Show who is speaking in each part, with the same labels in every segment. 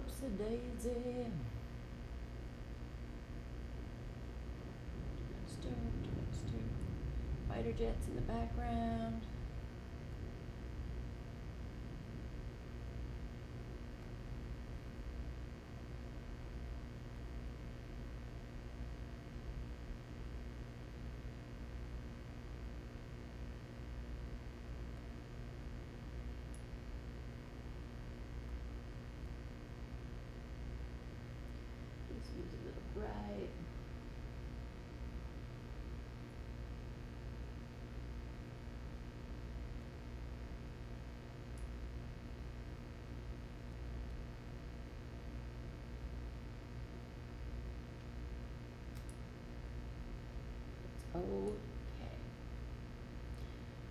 Speaker 1: Whoopsie daisy. Fighter jets in the background. This one's a little bright. Okay.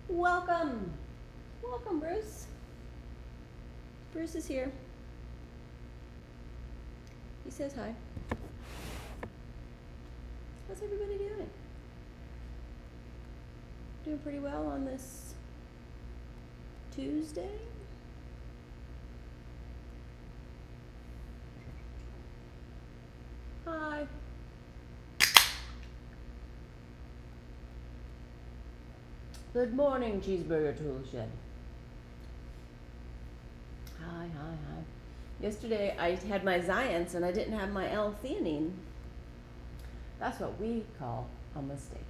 Speaker 1: Welcome. Welcome, Bruce. Bruce is here. He says hi. How's everybody doing? Doing pretty well on this Tuesday? Hi. Good morning, Cheeseburger Tool Shed. Hi. Yesterday I had my Zions and I didn't have my L-theanine. That's what we call a mistake.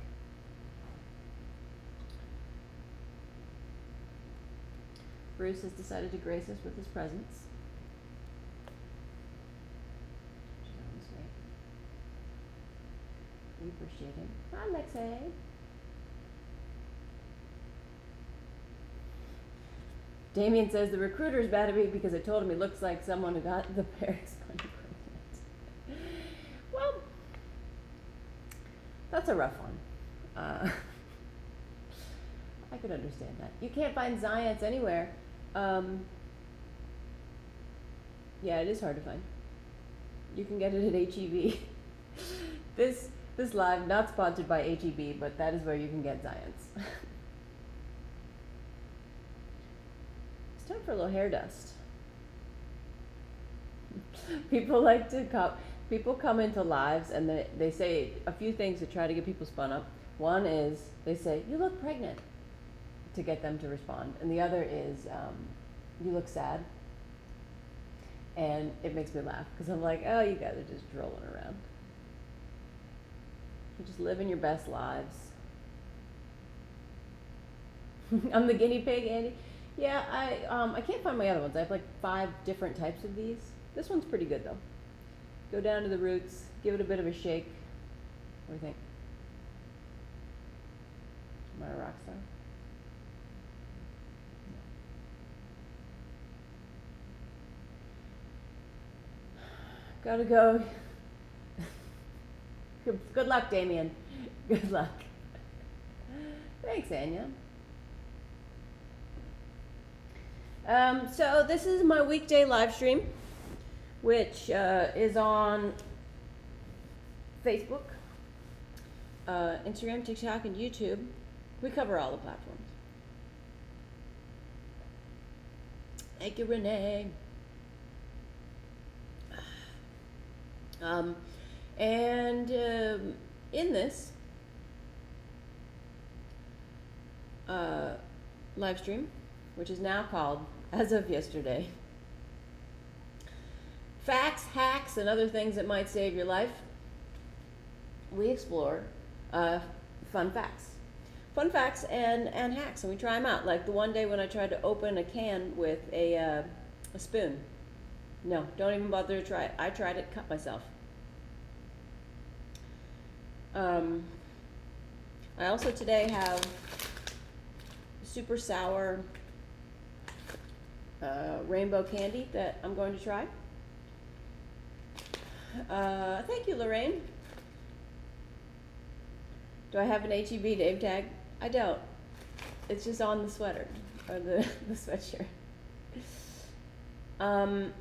Speaker 1: Bruce has decided to grace us with his presence. We appreciate him. Hi, Lexi. Damien says the recruiter's mad at me because I told him he looks like someone who got the Paris bunny pregnant. Well, that's a rough one. I could understand that. You can't find Zions anywhere. Yeah, it is hard to find. You can get it at HEB. This live, not sponsored by HEB, but that is where you can get Zions. It's time for a little hair dust. People come into lives and they say a few things to try to get people spun up. One is they say, "You look pregnant," to get them to respond. And the other is, "You look sad." And it makes me laugh because I'm like, oh, you guys are just drolling around. You're just living your best lives. I'm the guinea pig, Andy. Yeah, I can't find my other ones. I have like 5 different types of these. This one's pretty good though. Go down to the roots, give it a bit of a shake. What do you think? Am I a rock star? Gotta go. Good luck, Damien. Good luck. Thanks, Anya. So this is my weekday live stream, which is on Facebook, Instagram, TikTok, and YouTube. We cover all the platforms. Thank you, Renee. In this live stream, which is now called, as of yesterday, Facts, Hacks, and Other Things That Might Save Your Life, we explore fun facts. Fun facts and hacks, and we try them out. Like the one day when I tried to open a can with a spoon. No, don't even bother to try it. I tried it, cut myself. I also today have super sour rainbow candy that I'm going to try. Thank you, Lorraine. Do I have an HEB name tag? I don't. It's just on the sweater, or the sweatshirt. I'm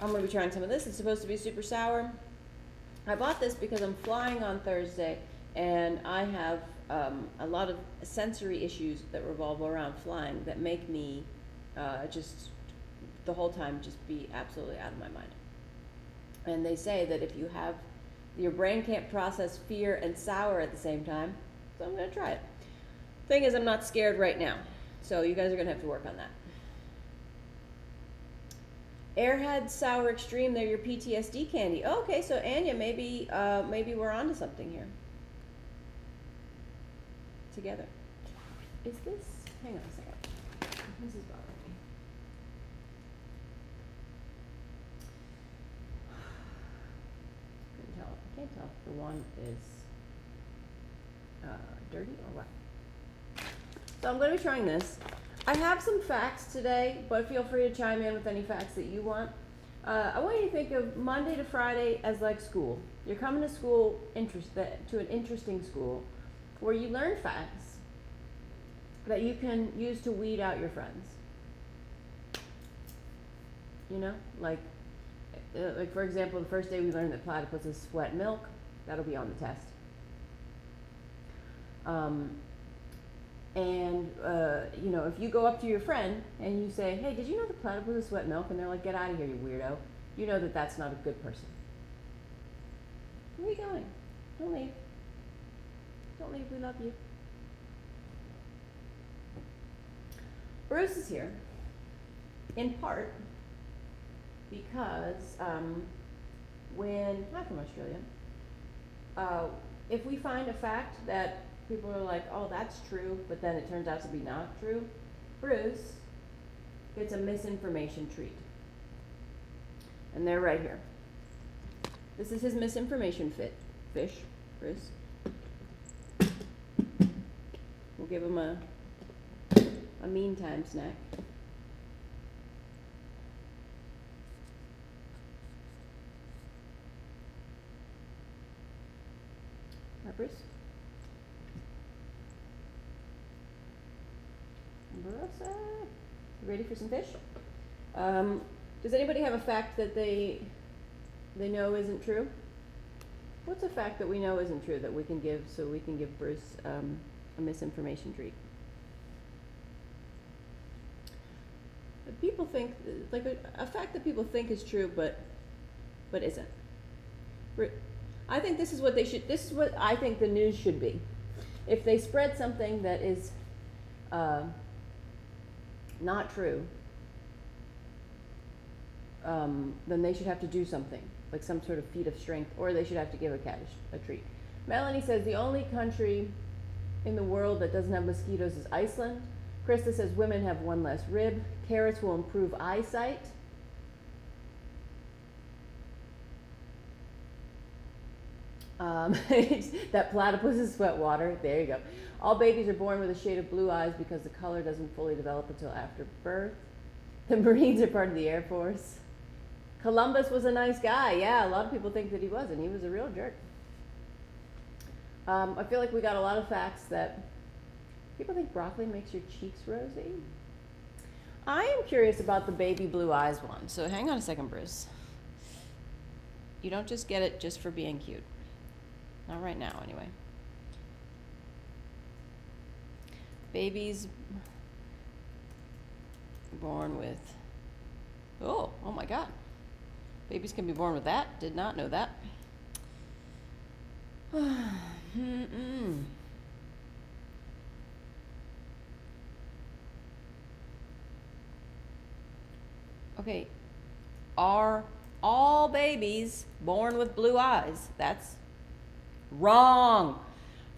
Speaker 1: going to be trying some of this. It's supposed to be super sour. I bought this because I'm flying on Thursday, and I have a lot of sensory issues that revolve around flying that make me just the whole time just be absolutely out of my mind. And they say that if you have, your brain can't process fear and sour at the same time, so I'm going to try it. Thing is, I'm not scared right now, so you guys are going to have to work on that. Airhead Sour Extreme, they're your PTSD candy. Oh, okay, so Anya, maybe we're onto something here. Together. Is this, hang on a second. This is bothering me. Couldn't tell. I can't tell if the one is dirty or what. So I'm going to be trying this. I have some facts today, but feel free to chime in with any facts that you want. I want you to think of Monday to Friday as like school. You're coming to school, to an interesting school, where you learn facts that you can use to weed out your friends. You know, like for example, the first day we learned that platypuses sweat milk. That'll be on the test. You know, if you go up to your friend and you say, hey, did you know the platypuses sweat milk? And they're like, get out of here, you weirdo. You know that that's not a good person. Where are you going? Don't leave. Don't leave, we love you. Bruce is here, in part, because I'm from Australia, if we find a fact that people are like, oh, that's true, but then it turns out to be not true, Bruce gets a misinformation treat. And they're right here. This is his misinformation fish, Bruce. We'll give him a meantime snack. Bruce? Barossa. Ready for some fish? Does anybody have a fact that they know isn't true? What's a fact that we know isn't true that we can give, so we can give Bruce a misinformation treat? People think, like a fact that people think is true, but isn't. I think this is what they should. This is what I think the news should be. If they spread something that is not true, then they should have to do something, like some sort of feat of strength, or they should have to give a cat a treat. Melanie says the only country in the world that doesn't have mosquitoes is Iceland. Krista says women have one less rib. Carrots will improve eyesight. That platypuses sweat water. There you go. All babies are born with a shade of blue eyes because the color doesn't fully develop until after birth. The Marines are part of the Air Force. Columbus was a nice guy. Yeah, a lot of people think that he wasn't. He was a real jerk. I feel like we got a lot of facts that people think broccoli makes your cheeks rosy. I am curious about the baby blue eyes one. So hang on a second, Bruce. You don't just get it just for being cute. Not right now, anyway. Babies born with, oh my God. Babies can be born with that. Did not know that. Okay, are all babies born with blue eyes? That's wrong.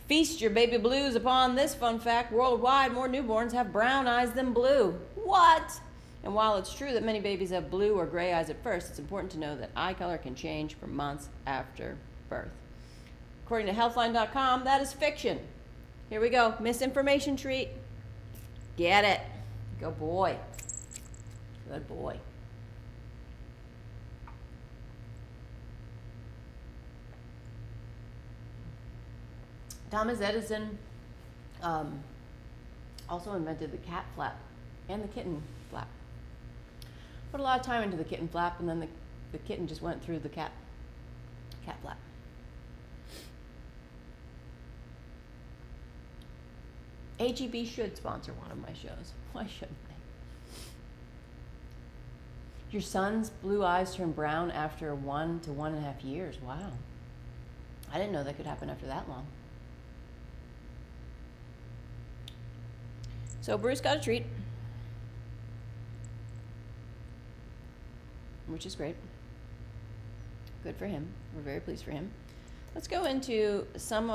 Speaker 1: Feast your baby blues upon this fun fact. Worldwide, more newborns have brown eyes than blue. What? And while it's true that many babies have blue or gray eyes at first, it's important to know that eye color can change for months after birth. According to Healthline.com, that is fiction. Here we go. Misinformation treat. Get it. Good boy. Good boy. Thomas Edison also invented the cat flap and the kitten flap. Put a lot of time into the kitten flap, and then the kitten just went through the cat flap. HEB should sponsor one of my shows. Why shouldn't they? Your son's blue eyes turn brown after 1 to 1.5 years. Wow. I didn't know that could happen after that long. So Bruce got a treat, which is great. Good for him. We're very pleased for him. Let's go into some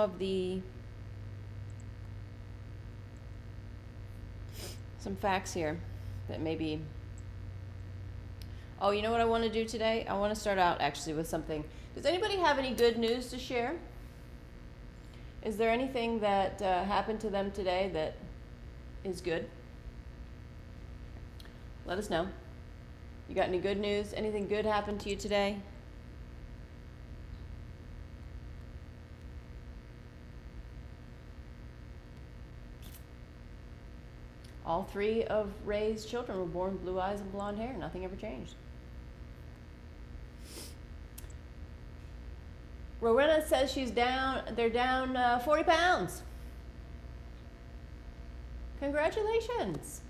Speaker 1: facts here that maybe. Oh, you know what I want to do today? I want to start out actually with something. Does anybody have any good news to share? Is there anything that happened to them today that is good? Let us know. You got any good news? Anything good happened to you today? All 3 of Ray's children were born blue eyes and blonde hair. Nothing ever changed. Rowena says they're down 40 pounds. Congratulations.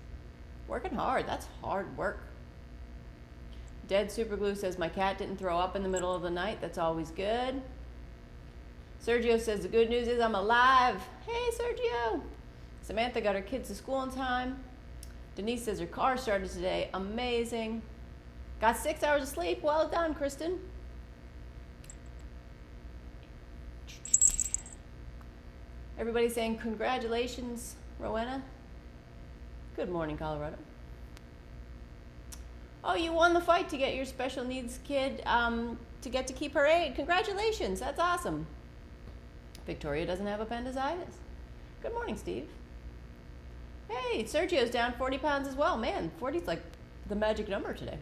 Speaker 1: Working hard. That's hard work. Dead Superglue says, my cat didn't throw up in the middle of the night. That's always good. Sergio says, the good news is I'm alive. Hey, Sergio. Samantha got her kids to school in time. Denise says her car started today. Amazing. Got 6 hours of sleep. Well done, Kristen. Everybody's saying congratulations, Rowena. Good morning, Colorado. Oh, you won the fight to get your special needs kid to get to keep her aid. Congratulations. That's awesome. Victoria doesn't have appendicitis. Good morning, Steve. Hey, Sergio's down 40 pounds as well. Man, 40's like the magic number today.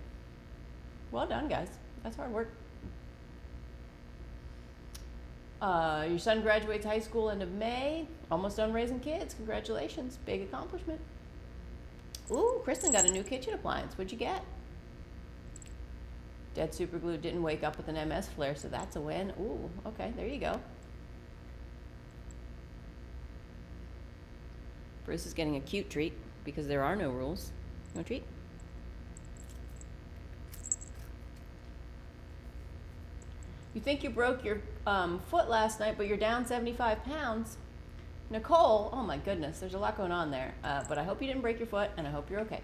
Speaker 1: Well done, guys. That's hard work. Your son graduates high school end of May. Almost done raising kids. Congratulations. Big accomplishment. Ooh, Kristen got a new kitchen appliance. What'd you get? Dead Superglue didn't wake up with an MS flare, so that's a win. Ooh, okay, there you go. Bruce is getting a cute treat because there are no rules. No treat. You think you broke your foot last night, but you're down 75 pounds. Nicole, oh my goodness, there's a lot going on there. But I hope you didn't break your foot, and I hope you're okay.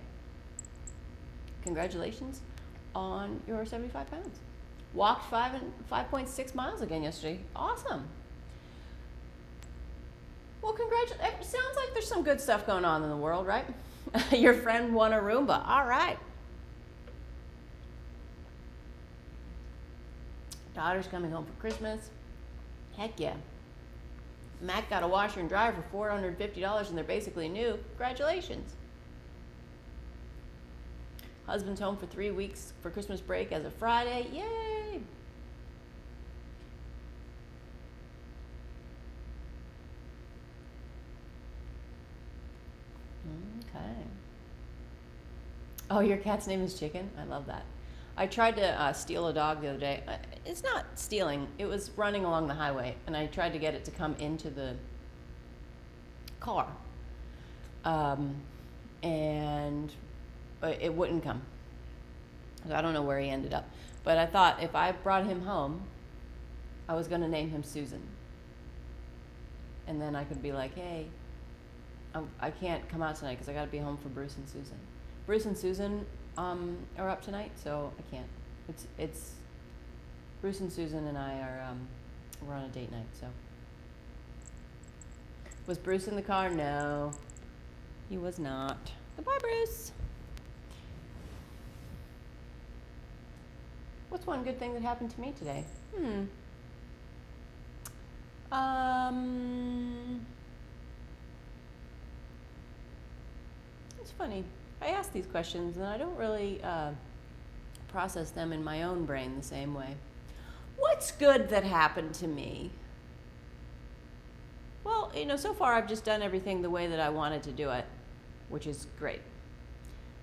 Speaker 1: Congratulations on your 75 pounds. Walked 5.6 miles again yesterday. Awesome. Well, congratulations. It sounds like there's some good stuff going on in the world, right? Your friend won a Roomba. All right. Daughter's coming home for Christmas. Heck yeah. Mac got a washer and dryer for $450 and they're basically new. Congratulations. Husband's home for 3 weeks for Christmas break as of Friday. Yay! Okay. Oh, your cat's name is Chicken? I love that. I tried to steal a dog the other day. It's not stealing. It was running along the highway, and I tried to get it to come into the car. And it wouldn't come. So I don't know where he ended up. But I thought if I brought him home, I was going to name him Susan. And then I could be like, hey, I can't come out tonight because I got to be home for Bruce and Susan. Bruce and Susan are up tonight, so I can't. It's Bruce and Susan and I are we're on a date night. So was Bruce in the car? No, he was not. Goodbye, Bruce. What's one good thing that happened to me today? It's funny. I ask these questions and I don't really process them in my own brain the same way. What's good that happened to me? Well, so far I've just done everything the way that I wanted to do it, which is great.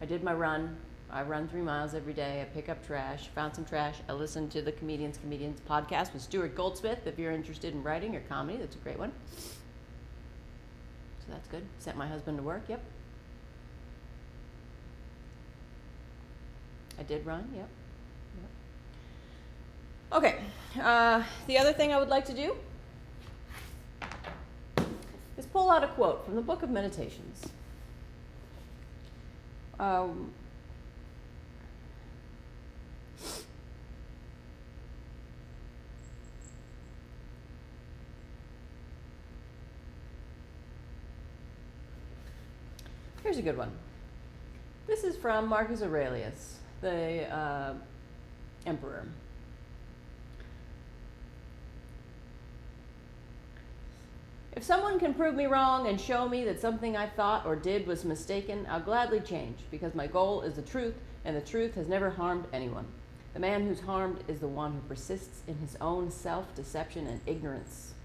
Speaker 1: I did my run. I run 3 miles every day. I pick up trash, found some trash. I listened to the Comedians podcast with Stuart Goldsmith. If you're interested in writing or comedy, that's a great one. So that's good. Sent my husband to work, yep. I did run, yep. Okay, the other thing I would like to do is pull out a quote from the Book of Meditations. Here's a good one. This is from Marcus Aurelius, the emperor. If someone can prove me wrong and show me that something I thought or did was mistaken, I'll gladly change, because my goal is the truth, and the truth has never harmed anyone. The man who's harmed is the one who persists in his own self-deception and ignorance.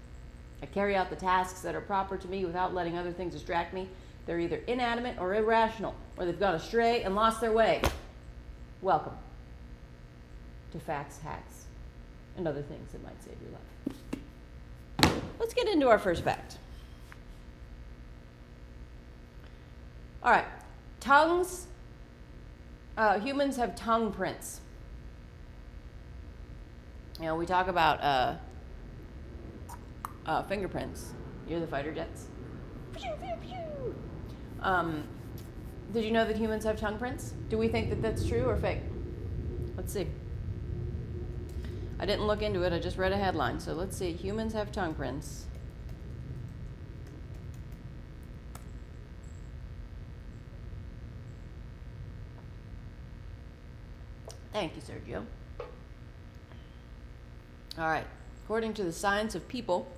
Speaker 1: I carry out the tasks that are proper to me without letting other things distract me. They're either inanimate or irrational, or they've gone astray and lost their way. Welcome to facts, hacks, and other things that might save your life. Let's get into our first fact. All right, tongues. Humans have tongue prints. You know, we talk about fingerprints. You're the fighter jets. Pew, pew, pew. Did you know that humans have tongue prints? Do we think that that's true or fake? Let's see. I didn't look into it, I just read a headline. So let's see, humans have tongue prints. Thank you, Sergio. All right, according to the Science of People,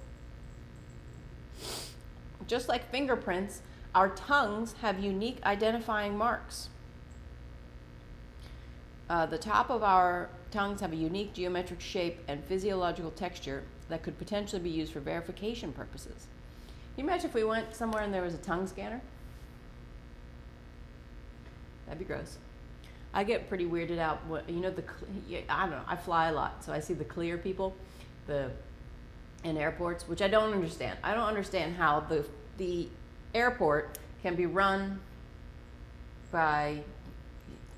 Speaker 1: just like fingerprints, our tongues have unique identifying marks. The top of our tongues have a unique geometric shape and physiological texture that could potentially be used for verification purposes. Can you imagine if we went somewhere and there was a tongue scanner? That'd be gross. I get pretty weirded out. You know, I don't know, I fly a lot, so I see the clear people in airports, which I don't understand. I don't understand how the airport can be run by,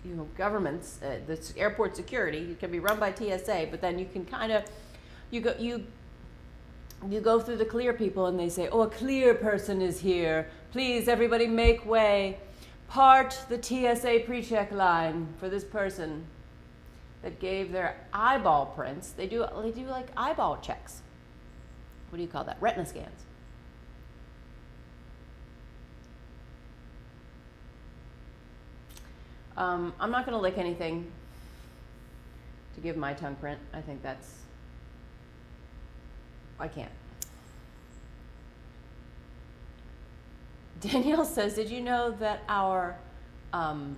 Speaker 1: you know, governments. The airport security can be run by TSA, but then you can kind of, you go through the clear people and they say, oh, a clear person is here. Please, everybody make way. Part the TSA pre-check line for this person that gave their eyeball prints. They do like eyeball checks. What do you call that? Retina scans. I'm not going to lick anything to give my tongue print. I think I can't. Danielle says, did you know that our, I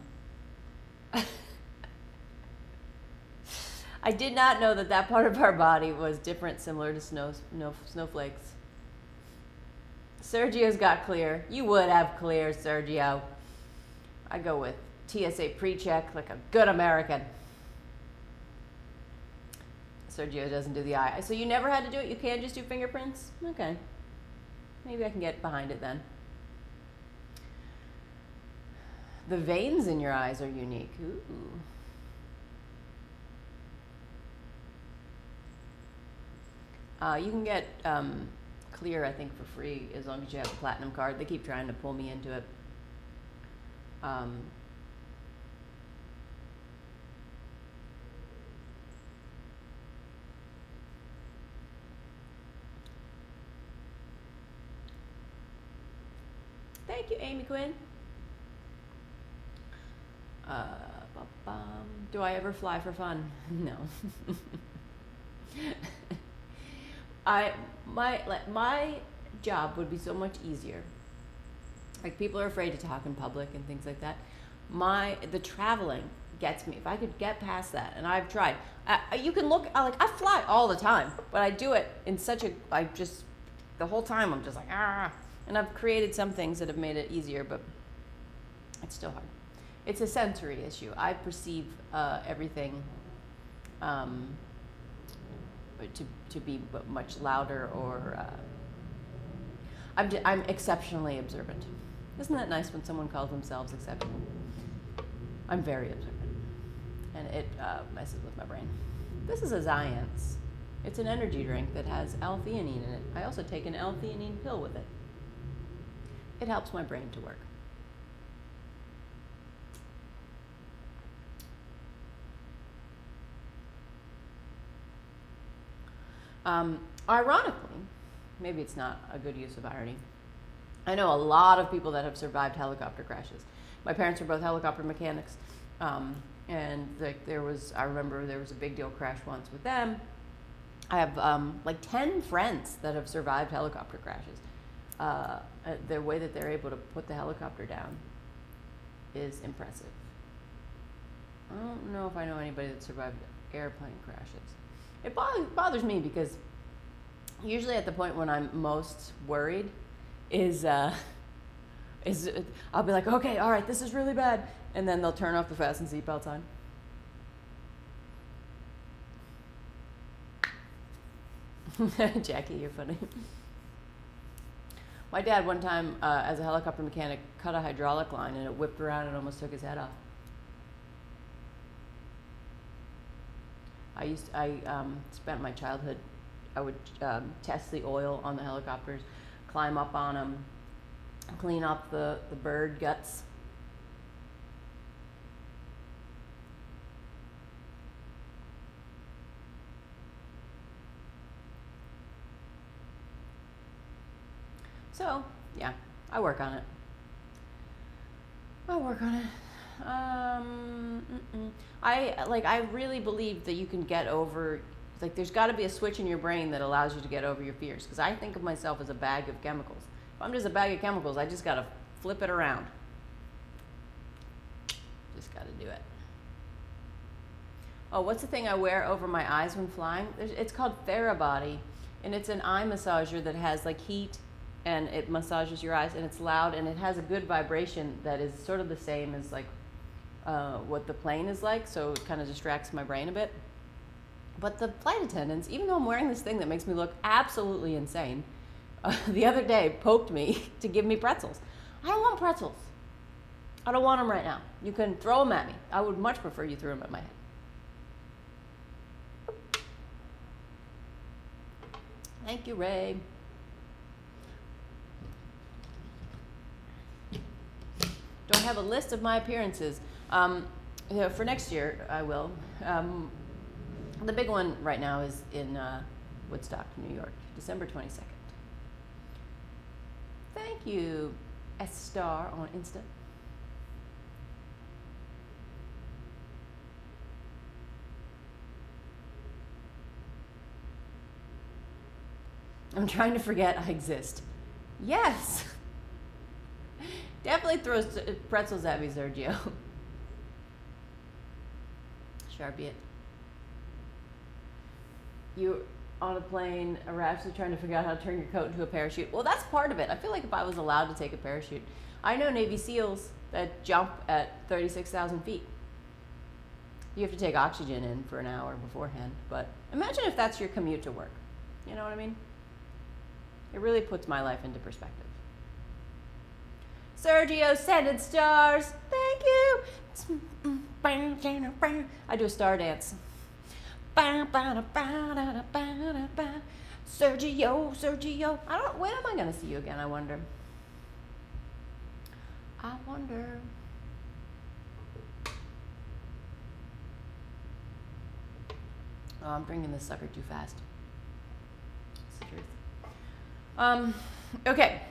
Speaker 1: did not know that part of our body was different, similar to snowflakes. Sergio's got clear. You would have clear, Sergio. I go with TSA pre-check like a good American. Sergio doesn't do the eye. So you never had to do it? You can just do fingerprints? Okay. Maybe I can get behind it then. The veins in your eyes are unique. Ooh. You can get clear, I think, for free as long as you have a platinum card. They keep trying to pull me into it. Thank you, Amy Quinn. Do I ever fly for fun? No. My job would be so much easier. Like, people are afraid to talk in public and things like that. The traveling gets me. If I could get past that, and I've tried. You can look, I fly all the time, but I do it in the whole time I'm just like, ah. And I've created some things that have made it easier, but it's still hard. It's a sensory issue. I perceive everything to be much louder, or I'm exceptionally observant. Isn't that nice when someone calls themselves exceptional? I'm very observant. and it messes with my brain. This is a Xiance. It's an energy drink that has L-theanine in it. I also take an L-theanine pill with it. It helps my brain to work. Ironically, maybe it's not a good use of irony, I know a lot of people that have survived helicopter crashes. My parents were both helicopter mechanics, and I remember there was a big deal crash once with them. I have like 10 friends that have survived helicopter crashes. The way that they're able to put the helicopter down is impressive. I don't know if I know anybody that survived airplane crashes. It bothers me because usually at the point when I'm most worried is I'll be like, okay, all right, this is really bad, and then they'll turn off the fasten seatbelt sign. Jackie, you're funny. My dad one time, as a helicopter mechanic, cut a hydraulic line and it whipped around and almost took his head off. I spent my childhood, I would test the oil on the helicopters, climb up on them, clean up the bird guts. So, yeah, I work on it. I really believe that you can get over, like, there's got to be a switch in your brain that allows you to get over your fears. Because I think of myself as a bag of chemicals. If I'm just a bag of chemicals, I just got to flip it around. Just got to do it. Oh, what's the thing I wear over my eyes when flying? It's called Therabody, and it's an eye massager that has like heat, and it massages your eyes, and it's loud, and it has a good vibration that is sort of the same as like what the plane is like, so it kind of distracts my brain a bit. But the flight attendants, even though I'm wearing this thing that makes me look absolutely insane, the other day poked me to give me pretzels. I don't want pretzels. I don't want them right now. You can throw them at me. I would much prefer you threw them at my head. Thank you, Ray. Don't have a list of my appearances. For next year, I will. The big one right now is in Woodstock, New York, December 22nd. Thank you, S-Star on Insta. I'm trying to forget I exist. Yes! Definitely throw pretzels at me, Sergio. Sharpie it. You on a plane, irrationally trying to figure out how to turn your coat into a parachute. Well, that's part of it. I feel like if I was allowed to take a parachute, I know Navy SEALs that jump at 36,000 feet. You have to take oxygen in for an hour beforehand, but imagine if that's your commute to work. You know what I mean? It really puts my life into perspective. Sergio sending stars. Thank you. I do a star dance. Sergio. When am I going to see you again, I wonder? Oh, I'm drinking this sucker too fast. It's the truth. Okay.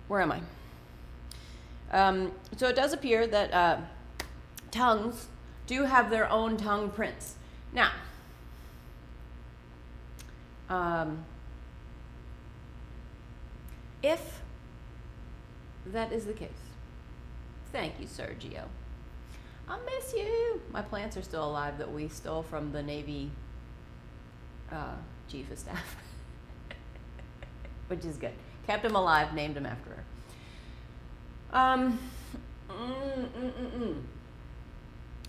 Speaker 1: Where am I? So it does appear that tongues do have their own tongue prints. Now, if that is the case, thank you, Sergio. I miss you. My plants are still alive that we stole from the Navy chief of staff, which is good. Kept him alive, named him after her.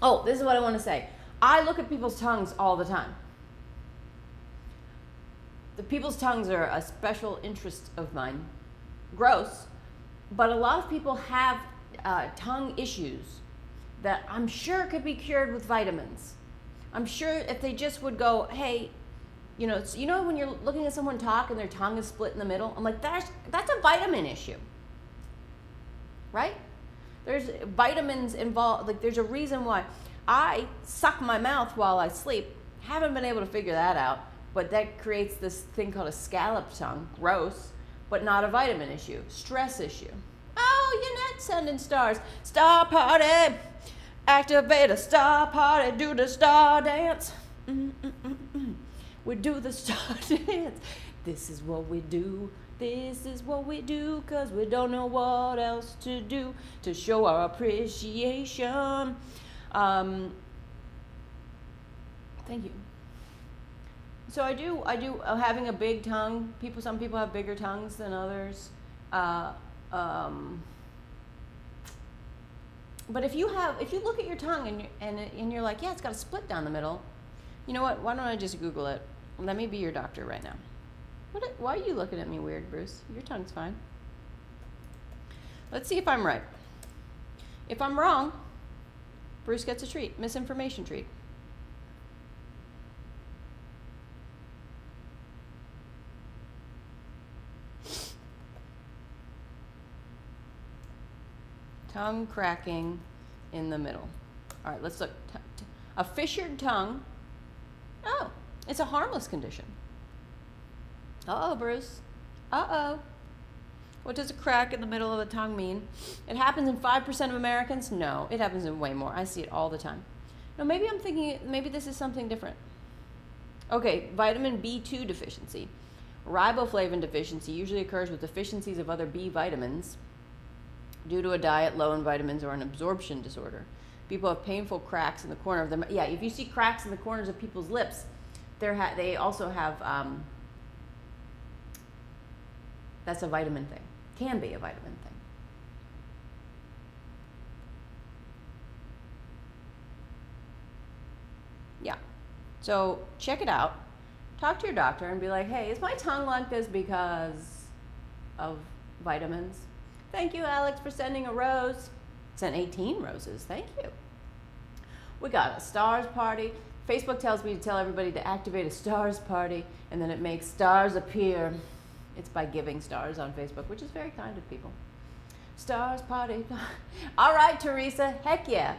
Speaker 1: Oh, this is what I want to say. I look at people's tongues all the time. The people's tongues are a special interest of mine. Gross, but a lot of people have tongue issues that I'm sure could be cured with vitamins. I'm sure if they just would go, hey, you know when you're looking at someone talk and their tongue is split in the middle? I'm like, that's a vitamin issue, right? There's vitamins involved. Like, there's a reason why I suck my mouth while I sleep. Haven't been able to figure that out, but that creates this thing called a scallop tongue. Gross, but not a vitamin issue. Stress issue. Oh, you're not sending stars. Star party. Activate a star party. Do the star dance. We do the star dance. This is what we do. This is what we do, 'cause we don't know what else to do to show our appreciation. Thank you. So I do having a big tongue. Some people have bigger tongues than others. But if you look at your tongue and you're like, yeah, it's got a split down the middle. You know what? Why don't I just Google it? Let me be your doctor right now. Why are you looking at me weird, Bruce? Your tongue's fine. Let's see if I'm right. If I'm wrong, Bruce gets a treat, misinformation treat. Tongue cracking in the middle. All right, let's look. A fissured tongue. Oh, it's a harmless condition. Uh-oh, Bruce. Uh-oh. What does a crack in the middle of the tongue mean? It happens in 5% of Americans? No, it happens in way more. I see it all the time. No, maybe I'm thinking, maybe this is something different. Okay, vitamin B2 deficiency. Riboflavin deficiency usually occurs with deficiencies of other B vitamins due to a diet low in vitamins or an absorption disorder. People have painful cracks in the corner of them. Yeah, if you see cracks in the corners of people's lips, they also have, that's a vitamin thing. Can be a vitamin thing. Yeah. So check it out. Talk to your doctor and be like, hey, is my tongue like this because of vitamins? Thank you, Alex, for sending a rose. Sent 18 roses. Thank you. We got a stars party. Facebook tells me to tell everybody to activate a stars party, and then it makes stars appear. It's by giving stars on Facebook, which is very kind of people. Stars party. All right, Teresa. Heck yeah.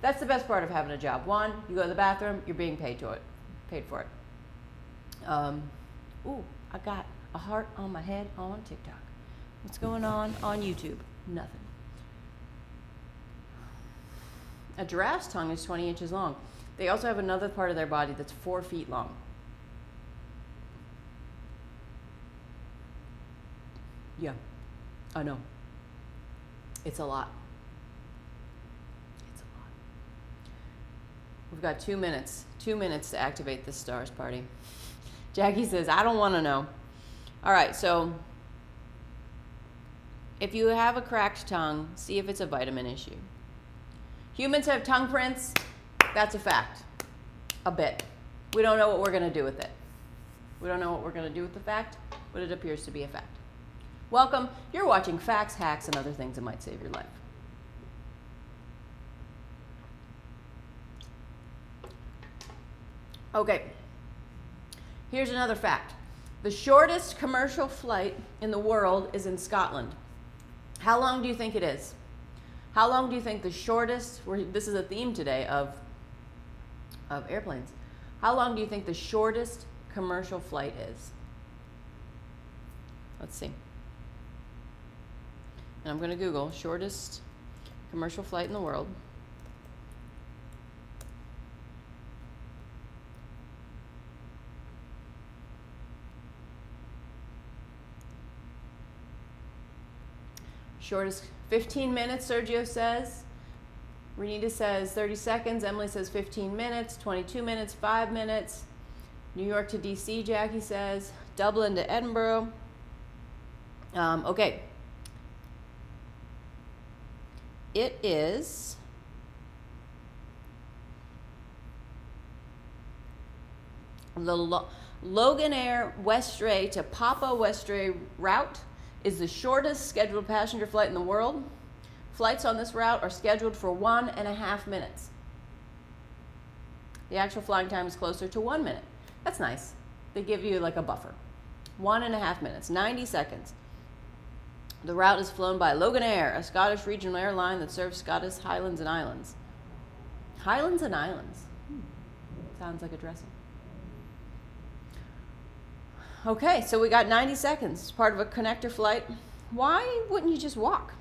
Speaker 1: That's the best part of having a job. One, you go to the bathroom, you're being paid for it. Ooh, I got a heart on my head on TikTok. What's going on YouTube? Nothing. A giraffe's tongue is 20 inches long. They also have another part of their body that's 4 feet long. Yeah, I know. It's a lot. It's a lot. We've got 2 minutes. 2 minutes to activate this stars party. Jackie says, I don't want to know. All right, so if you have a cracked tongue, see if it's a vitamin issue. Humans have tongue prints. That's a fact. A bit. We don't know what we're going to do with it. We don't know what we're going to do with the fact, but it appears to be a fact. Welcome. You're watching Facts, Hacks, and Other Things That Might Save Your Life. Okay. Here's another fact. The shortest commercial flight in the world is in Scotland. How long do you think it is? How long do you think the shortest, this is a theme today of airplanes. How long do you think the shortest commercial flight is? Let's see. And I'm going to Google shortest commercial flight in the world. Shortest 15 minutes, Sergio says. Renita says 30 seconds. Emily says 15 minutes, 22 minutes, 5 minutes. New York to DC, Jackie says. Dublin to Edinburgh. Okay. It is the Loganair Westray to Papa Westray route is the shortest scheduled passenger flight in the world. Flights on this route are scheduled for 1.5 minutes. The actual flying time is closer to 1 minute. That's nice. They give you like a buffer. 1.5 minutes, 90 seconds. The route is flown by Loganair, a Scottish regional airline that serves Scottish Highlands and Islands. Highlands and Islands. Sounds like a dressing. Okay, so we got 90 seconds. It's part of a connector flight. Why wouldn't you just walk?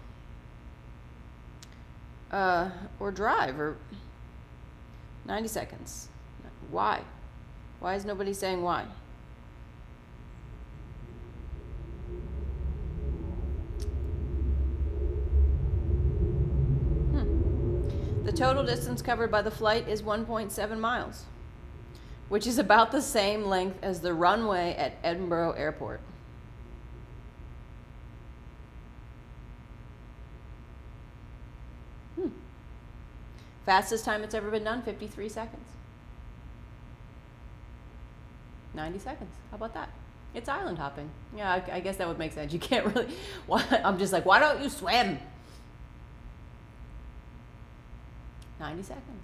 Speaker 1: Or drive, or 90 seconds. Why? Why is nobody saying why? The total distance covered by the flight is 1.7 miles, which is about the same length as the runway at Edinburgh Airport. Fastest time it's ever been done, 53 seconds. 90 seconds. How about that? It's island hopping. Yeah, I guess that would make sense. You can't really, I'm just like, why don't you swim? 90 seconds.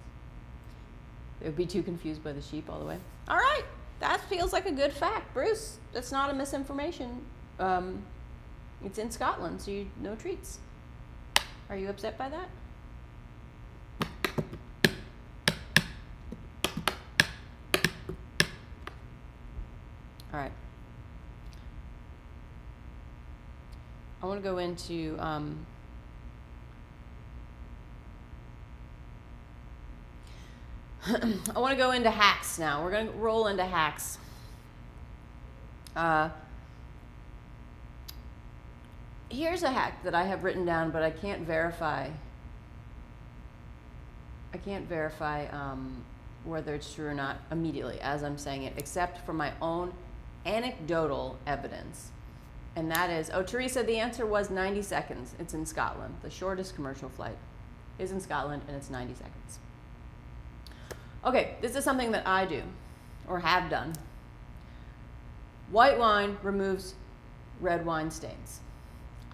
Speaker 1: They would be too confused by the sheep all the way. All right, that feels like a good fact. Bruce, that's not a misinformation. It's in Scotland, so no treats. Are you upset by that? All right. I want to go into I want to go into hacks now. We're going to roll into hacks. Here's a hack that I have written down, but I can't verify. Whether it's true or not immediately as I'm saying it, except for my own anecdotal evidence. And that is, Teresa, the answer was 90 seconds. It's in Scotland. The shortest commercial flight is in Scotland, and it's 90 seconds. Okay, this is something that I do, or have done. White wine removes red wine stains.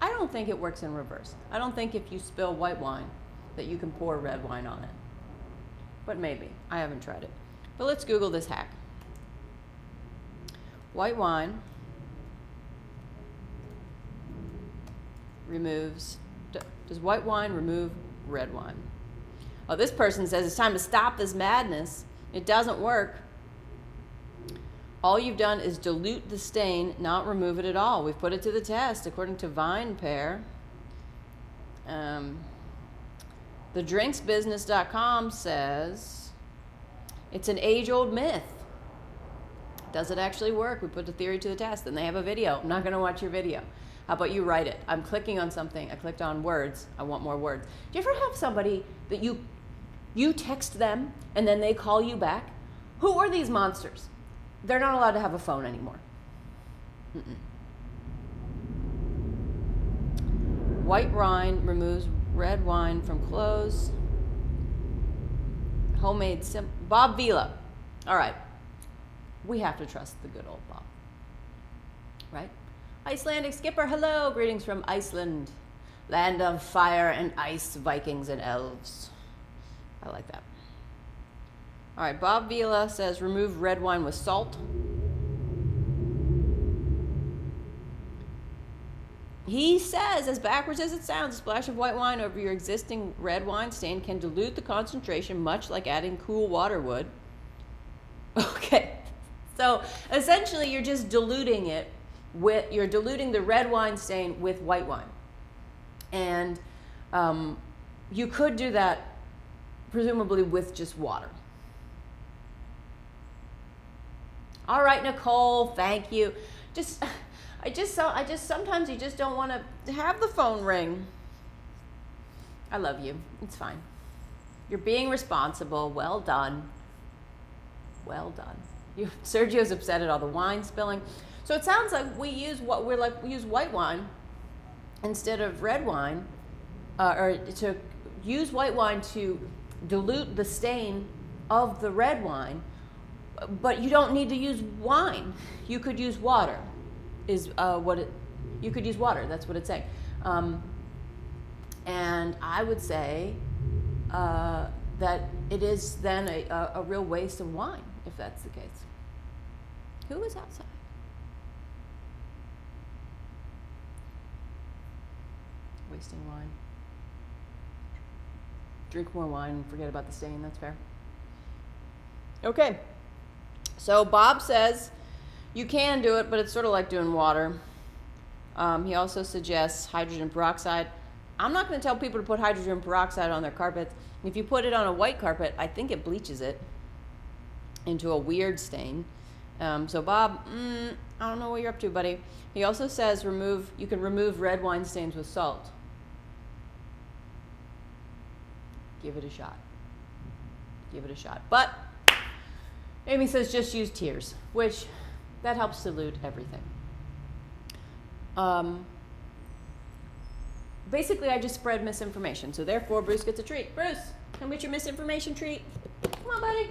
Speaker 1: I don't think it works in reverse. I don't think if you spill white wine that you can pour red wine on it. But maybe. I haven't tried it. But let's Google this hack. White wine removes, does white wine remove red wine? Oh, this person says it's time to stop this madness. It doesn't work. All you've done is dilute the stain, not remove it at all. We've put it to the test, according to VinePair. TheDrinksBusiness.com says it's an age-old myth. Does it actually work? We put the theory to the test, and they have a video. I'm not going to watch your video. How about you write it? I'm clicking on something. I clicked on words. I want more words. Do you ever have somebody that you text them, and then they call you back? Who are these monsters? They're not allowed to have a phone anymore. White wine removes red wine from clothes. Homemade Bob Vila. All right. We have to trust the good old Bob. Right? Icelandic skipper, hello. Greetings from Iceland. Land of fire and ice, Vikings and elves. I like that. All right, Bob Vila says remove red wine with salt. He says, as backwards as it sounds, a splash of white wine over your existing red wine stain can dilute the concentration, much like adding cool water would. Okay, so essentially you're just diluting it you're diluting the red wine stain with white wine. And you could do that presumably with just water. All right, Nicole, thank you. Sometimes you just don't want to have the phone ring. I love you. It's fine. You're being responsible. Well done. Well done. Sergio's upset at all the wine spilling. So it sounds like we use white wine instead of red wine, or to use white wine to dilute the stain of the red wine, but you don't need to use wine. You could use water. You could use water. That's what it's saying. And I would say that it is then a real waste of wine, if that's the case. Who is outside? Wasting wine. Drink more wine and forget about the stain, that's fair. Okay, so Bob says you can do it, but it's sort of like doing water. He also suggests hydrogen peroxide. I'm not going to tell people to put hydrogen peroxide on their carpets. If you put it on a white carpet, I think it bleaches it into a weird stain. So Bob, I don't know what you're up to, buddy. He also says you can remove red wine stains with salt. Give it a shot. Give it a shot. But Amy says just use tears, which that helps dilute everything. Basically, I just spread misinformation. So therefore, Bruce gets a treat. Bruce, come get your misinformation treat. Come on, buddy.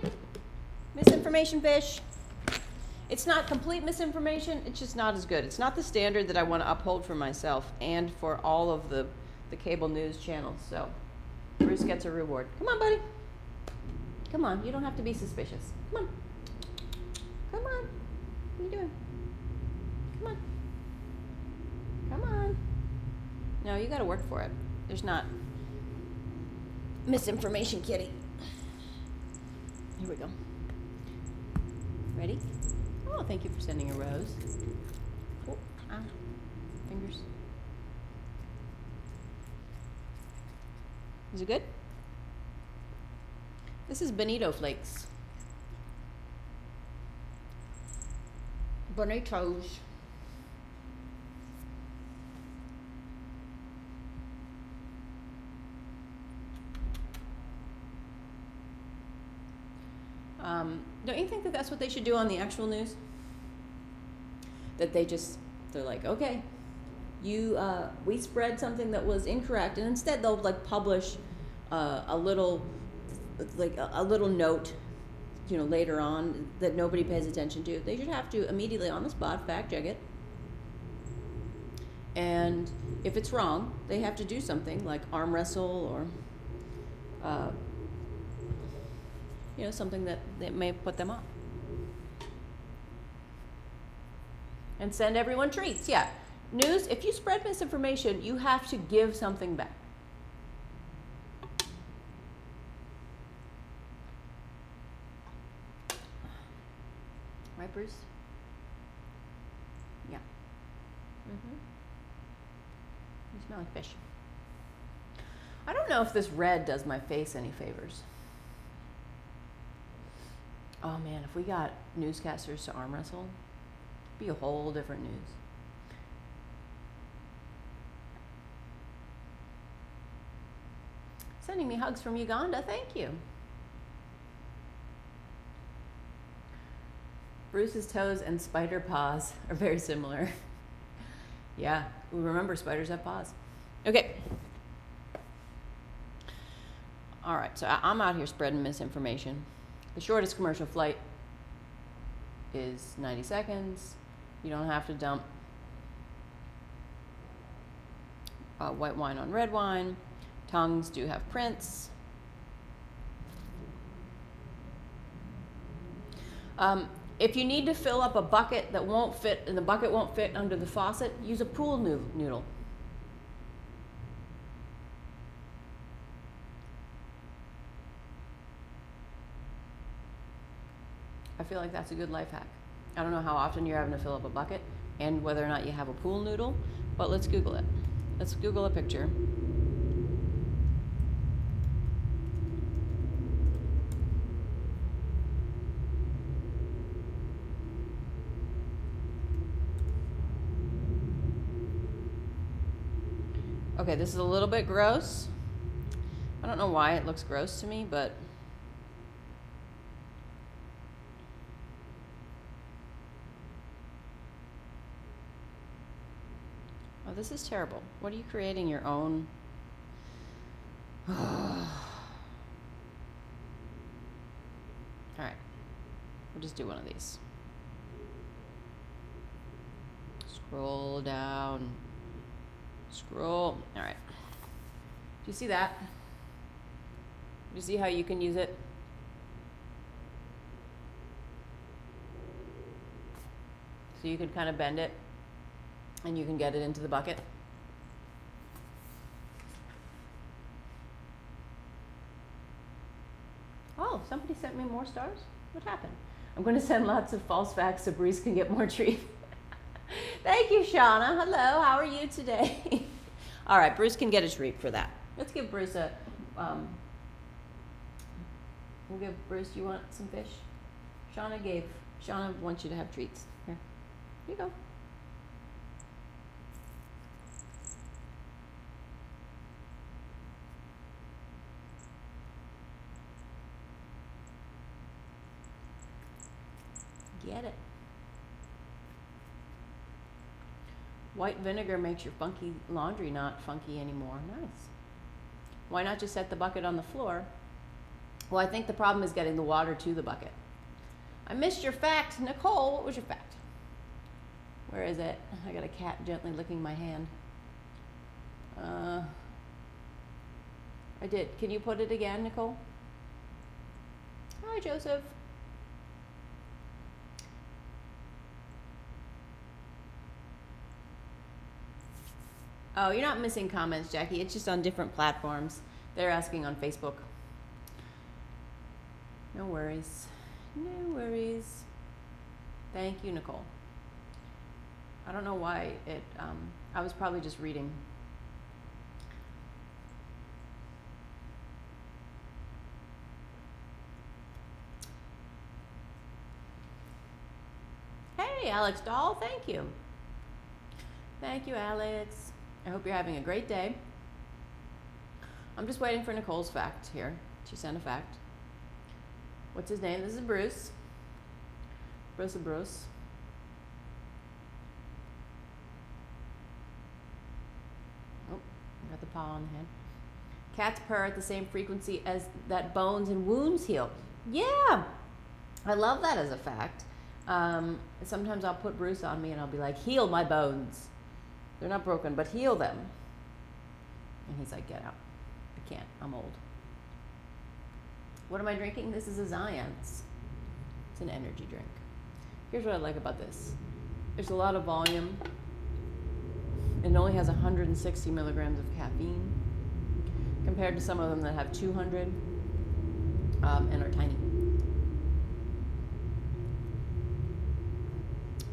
Speaker 1: Misinformation fish. It's not complete misinformation. It's just not as good. It's not the standard that I want to uphold for myself and for all of the cable news channels. So Bruce gets a reward. Come on, buddy. Come on. You don't have to be suspicious. Come on. Come on. What are you doing? Come on. Come on. No, you got to work for it. There's not misinformation, kitty. Here we go. Ready? Oh, thank you for sending a rose. Oh, fingers. Is it good? This is bonito flakes. Bonitos. Don't you think that that's what they should do on the actual news? That they're like, okay, we spread something that was incorrect, and instead they'll like publish a little note, later on that nobody pays attention to. They should have to immediately on the spot fact check it. And if it's wrong, they have to do something like arm wrestle or something that may put them off. And send everyone treats. Yeah. News, if you spread misinformation, you have to give something back. Right, Bruce? Yeah. You smell like fish. I don't know if this red does my face any favors. Oh man, if we got newscasters to arm wrestle, it'd be a whole different news. Sending me hugs from Uganda, thank you. Bruce's toes and spider paws are very similar. Yeah, remember spiders have paws. Okay. All right, so I'm out here spreading misinformation. The shortest commercial flight is 90 seconds. You don't have to dump white wine on red wine. Tongues do have prints. If you need to fill up a bucket that won't fit, and the bucket won't fit under the faucet, use a pool noodle. I feel like that's a good life hack. I don't know how often you're having to fill up a bucket and whether or not you have a pool noodle, but let's Google it. Let's Google a picture. Okay, this is a little bit gross. I don't know why it looks gross to me, but oh, this is terrible. What are you creating your own? All right, we'll just do one of these. Scroll down. Scroll. All right. you see that? Do you see how you can use it? So you can kind of bend it and you can get it into the bucket. Oh, somebody sent me more stars? What happened? I'm going to send lots of false facts so Bruce can get more treats. Thank you, Shauna. Hello, how are you today? All right, Bruce can get a treat for that. Let's give Bruce a, we'll give Bruce, you want some fish? Shauna wants you to have treats. Here you go. Get it. White vinegar makes your funky laundry not funky anymore. Nice. Why not just set the bucket on the floor? Well, I think the problem is getting the water to the bucket. I missed your fact. Nicole, what was your fact? Where is it? I got a cat gently licking my hand. I did. Can you put it again, Nicole? Hi, Joseph. Oh, you're not missing comments, Jackie. It's just on different platforms. They're asking on Facebook. No worries. No worries. Thank you, Nicole. I don't know why it, I was probably just reading. Hey, Alex Doll, thank you. Thank you, Alex. I hope you're having a great day. I'm just waiting for Nicole's fact here. She sent a fact. What's his name? This is Bruce. Bruce. Oh, got the paw on the head. Cats purr at the same frequency as that bones and wounds heal. Yeah, I love that as a fact. Sometimes I'll put Bruce on me and I'll be like, heal my bones. They're not broken, but heal them. And he's like, get out. I can't, I'm old. What am I drinking? This is a Zions. It's an energy drink. Here's what I like about this. There's a lot of volume. It only has 160 milligrams of caffeine compared to some of them that have 200 and are tiny.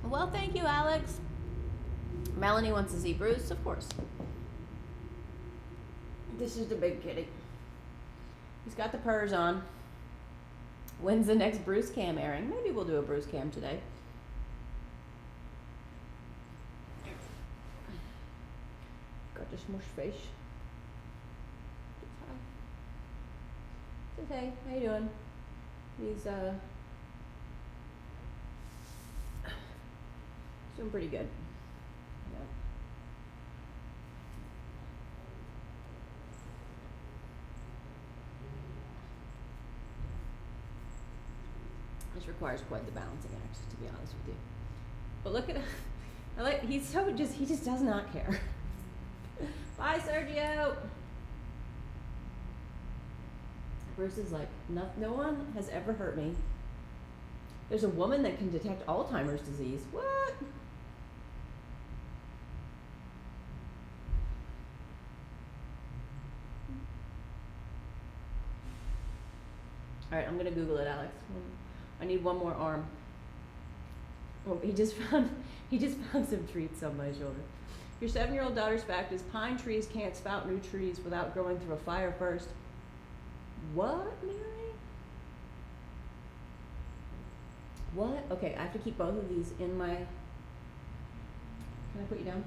Speaker 1: Well, thank you, Alex. Melanie wants to see Bruce, of course. This is the big kitty. He's got the purrs on. When's the next Bruce Cam airing? Maybe we'll do a Bruce Cam today. Got the smush fish. Says hey, how you doing? He's doing pretty good. This requires quite the balancing act, to be honest with you. But look at, he just does not care. Bye, Sergio. Bruce is like, no one has ever hurt me. There's a woman that can detect Alzheimer's disease. What? All right, I'm gonna Google it, Alex. I need one more arm. Oh, he just found some treats on my shoulder. Your 7-year-old daughter's fact is pine trees can't spout new trees without going through a fire first. What, Mary? What? Okay, I have to keep both of these in my... Can I put you down?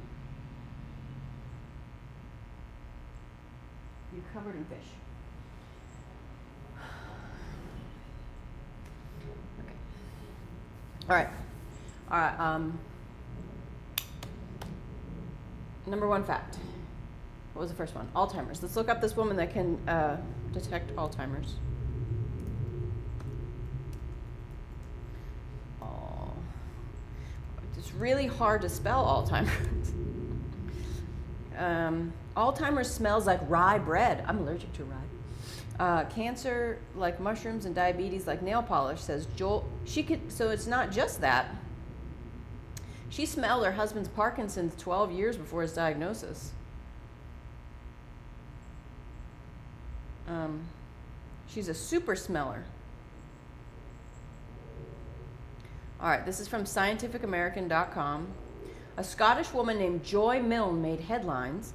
Speaker 1: You're covered in fish. Okay. All right. Number one fact. What was the first one? Alzheimer's. Let's look up this woman that can detect Alzheimer's. Oh, it's really hard to spell Alzheimer's. Alzheimer's smells like rye bread. I'm allergic to rye. Cancer like mushrooms and diabetes like nail polish, says Joel. So it's not just that. She smelled her husband's Parkinson's 12 years before his diagnosis. She's a super smeller. All right, this is from scientificamerican.com. A Scottish woman named Joy Milne made headlines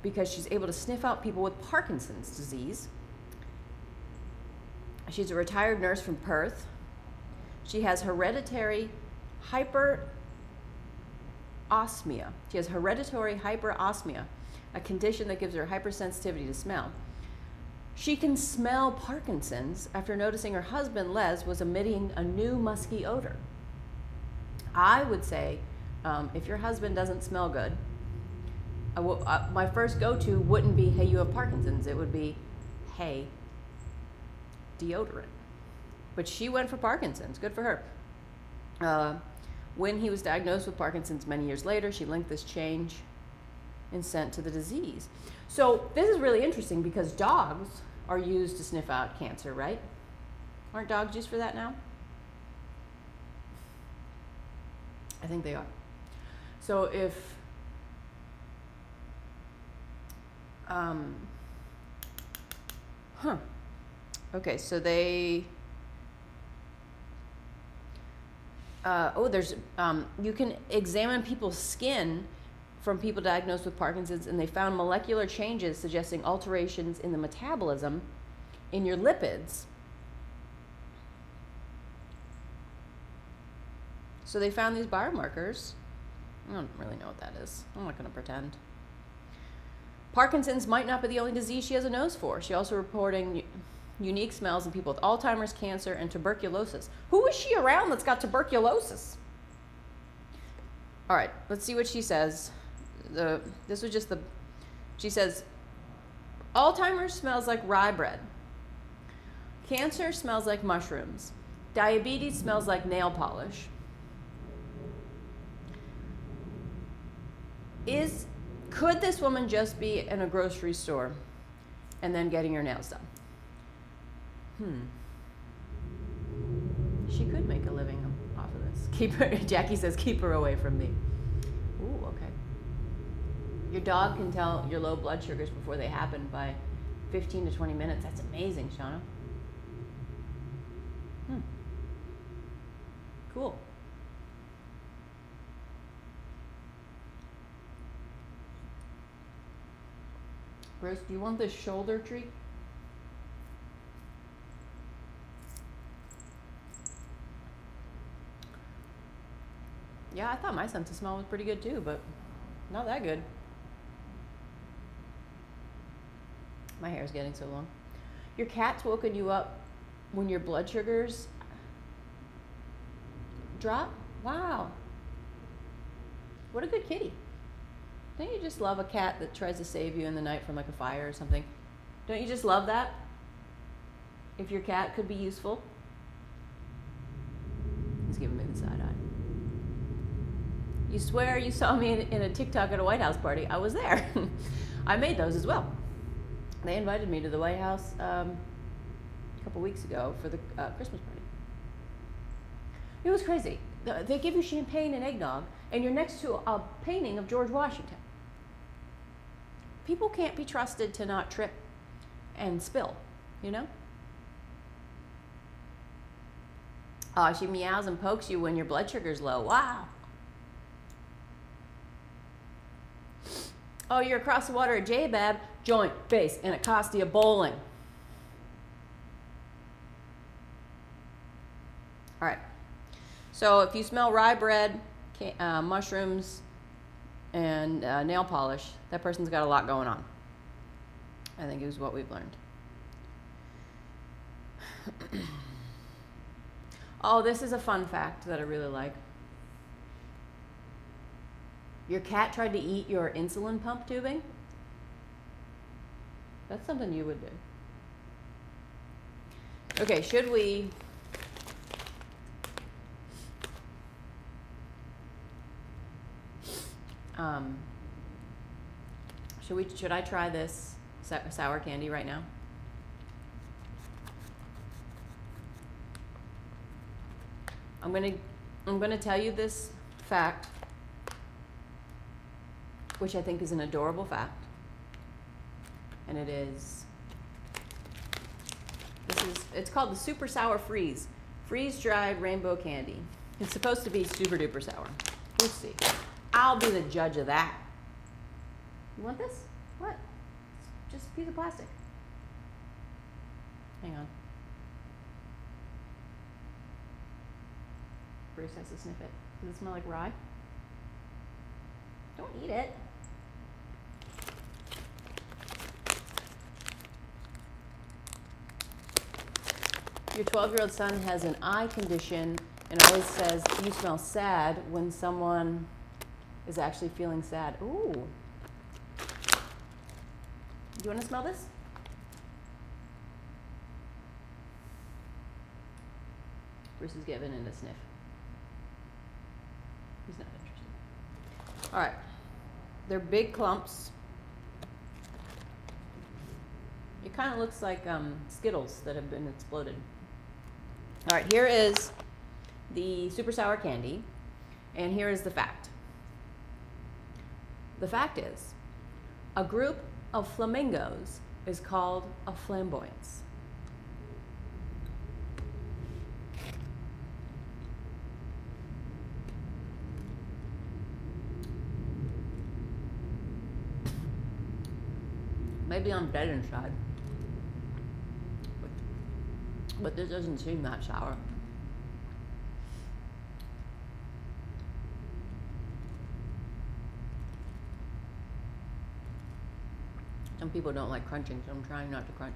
Speaker 1: because she's able to sniff out people with Parkinson's disease. She's a retired nurse from Perth. She has hereditary hyperosmia. She has hereditary hyperosmia, a condition that gives her hypersensitivity to smell. She can smell Parkinson's after noticing her husband, Les, was emitting a new musky odor. I would say, if your husband doesn't smell good, my first go-to wouldn't be, hey, you have Parkinson's. It would be, hey, deodorant. But she went for Parkinson's. Good for her. When he was diagnosed with Parkinson's many years later, she linked this change in scent to the disease. So this is really interesting because dogs are used to sniff out cancer, right? Aren't dogs used for that now? I think they are. So if okay, so they there's you can examine people's skin from people diagnosed with Parkinson's, and they found molecular changes suggesting alterations in the metabolism in your lipids. So they found these biomarkers. I don't really know what that is. I'm not going to pretend. Parkinson's might not be the only disease she has a nose for. She also reporting unique smells in people with Alzheimer's, cancer, and tuberculosis. Who is she around that's got tuberculosis? All right, let's see what she says. She says, Alzheimer's smells like rye bread. Cancer smells like mushrooms. Diabetes smells like nail polish. Could this woman just be in a grocery store and then getting her nails done? She could make a living off of this. Jackie says, keep her away from me. Ooh, okay. Your dog can tell your low blood sugars before they happen by 15 to 20 minutes. That's amazing, Shauna. Cool. Bruce, do you want this shoulder treat? Yeah, I thought my sense of smell was pretty good too, but not that good. My hair's getting so long. Your cat's woken you up when your blood sugars drop? Wow. What a good kitty. Don't you just love a cat that tries to save you in the night from like a fire or something? Don't you just love that? If your cat could be useful. He's giving me the side eye. You swear you saw me in a TikTok at a White House party. I was there. I made those as well. They invited me to the White House a couple weeks ago for the Christmas party. It was crazy. They give you champagne and eggnog, and you're next to a painting of George Washington. People can't be trusted to not trip and spill, you know? She meows and pokes you when your blood sugar's low. Wow. Oh, you're across the water at J-Bab, joint, base, and it cost you bowling. All right. So if you smell rye bread, mushrooms, and nail polish, that person's got a lot going on. I think is what we've learned. Oh, this is a fun fact that I really like. Your cat tried to eat your insulin pump tubing? That's something you would do. Okay, should we... Should I try this sour candy right now? I'm gonna tell you this fact, which I think is an adorable fact, and it's called the Super Sour freeze-dried rainbow candy. It's supposed to be super duper sour. We'll see. I'll be the judge of that. You want this? What? It's just a piece of plastic. Hang on. Bruce has to sniff it. Does it smell like rye? Don't eat it. Your 12-year-old son has an eye condition and always says you smell sad when someone is actually feeling sad. Ooh. Do you want to smell this? Bruce is giving it a sniff. He's not interested. All right. They're big clumps. It kind of looks like Skittles that have been exploded. All right, here is the super sour candy, and here is the fact. The fact is, a group of flamingos is called a flamboyance. Maybe I'm dead inside, but this doesn't seem that sour. Some people don't like crunching, so I'm trying not to crunch.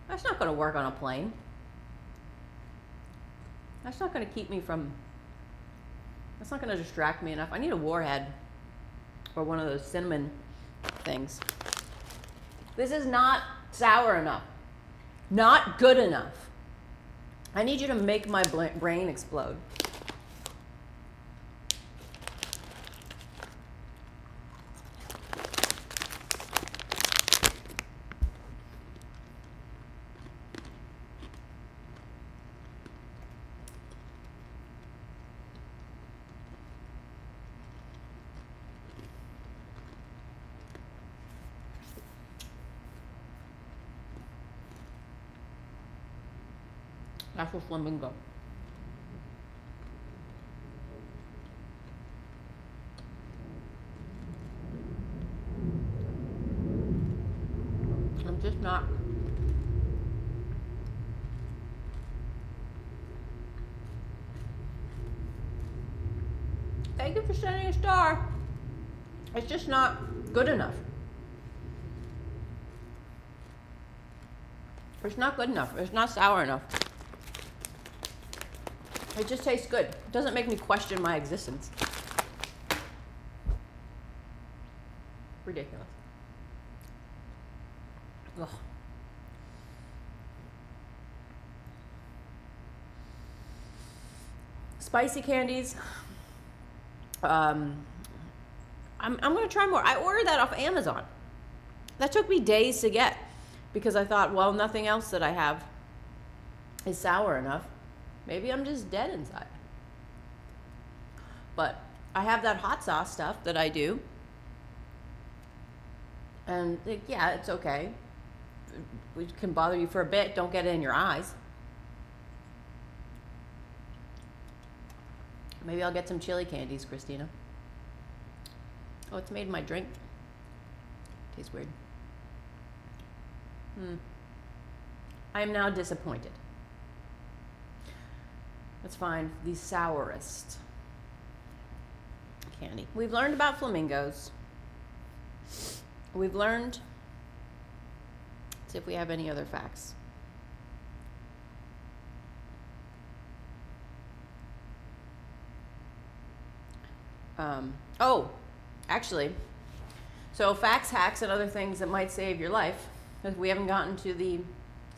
Speaker 1: That's not going to work on a plane. That's not going to keep me from... That's not going to distract me enough. I need a warhead or one of those cinnamon things. This is not sour enough. Not good enough. I need you to make my brain explode. That's a flamingo. I'm just not. Thank you for sending a star. It's just not good enough. It's not good enough. It's not sour enough. It just tastes good. It doesn't make me question my existence. Ridiculous. Ugh. Spicy candies. I'm going to try more. I ordered that off Amazon. That took me days to get because I thought, well, nothing else that I have is sour enough. Maybe I'm just dead inside. But I have that hot sauce stuff that I do. And yeah, it's okay. It can bother you for a bit. Don't get it in your eyes. Maybe I'll get some chili candies, Christina. Oh, it's made my drink. Tastes weird. I am now disappointed. Let's find the sourest candy. We've learned about flamingos. We've learned, let's see if we have any other facts. Oh, actually, so facts, hacks, and other things that might save your life. Because we haven't gotten to the